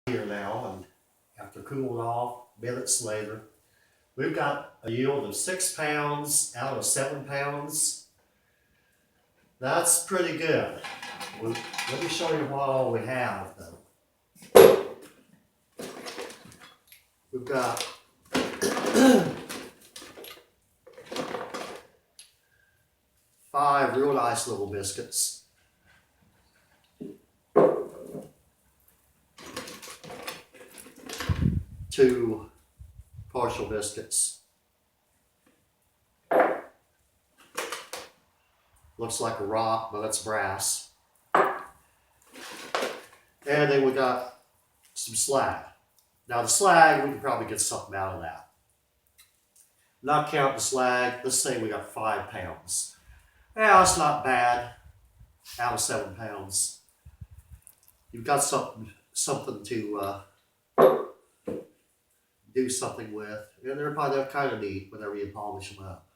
Here now, and after cooling off minutes later, we've got a yield of 6 pounds out of 7 pounds. That's pretty good. Well, let me show you what all we have though. We've got 5 real nice little biscuits. 2 partial biscuits. Looks like a rock, but that's brass. And then we got some slag. Now the slag, we can probably get something out of that. Not count the slag, let's say we got 5 pounds. Yeah, that's not bad out of 7 pounds. You've got something to do something with. And they're kind of neat whenever you polish them up.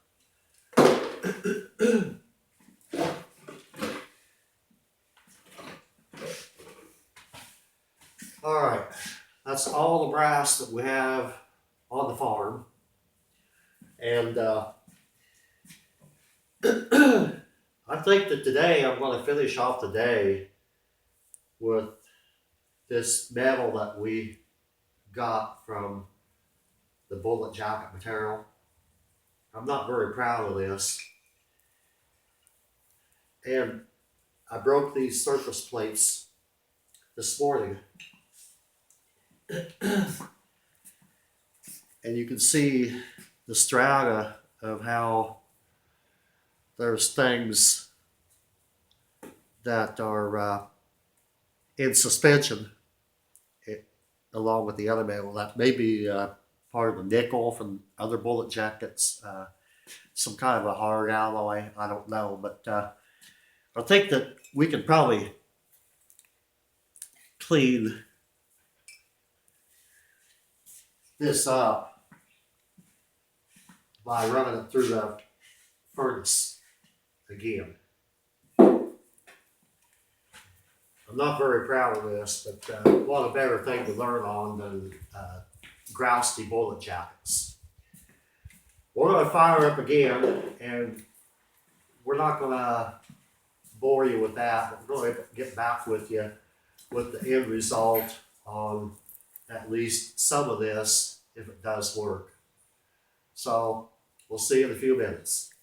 All right, that's all the brass that we have on the farm. And I think that today I'm going to finish off the day with this metal that we got from the bullet jacket material. I'm not very proud of this. And I broke these surface plates this morning. And you can see the strata of how there's things that are in suspension along with the other metal. That may be part of the nickel from other bullet jackets, some kind of a hard alloy, I don't know. But I think that we could probably clean this up by running it through the furnace again. I'm not very proud of this, but what a better thing to learn on than grousty bullet jackets. We're going to fire up again, and we're not going to bore you with that, but we're going to get back with you with the end result on at least some of this, if it does work. So we'll see you in a few minutes.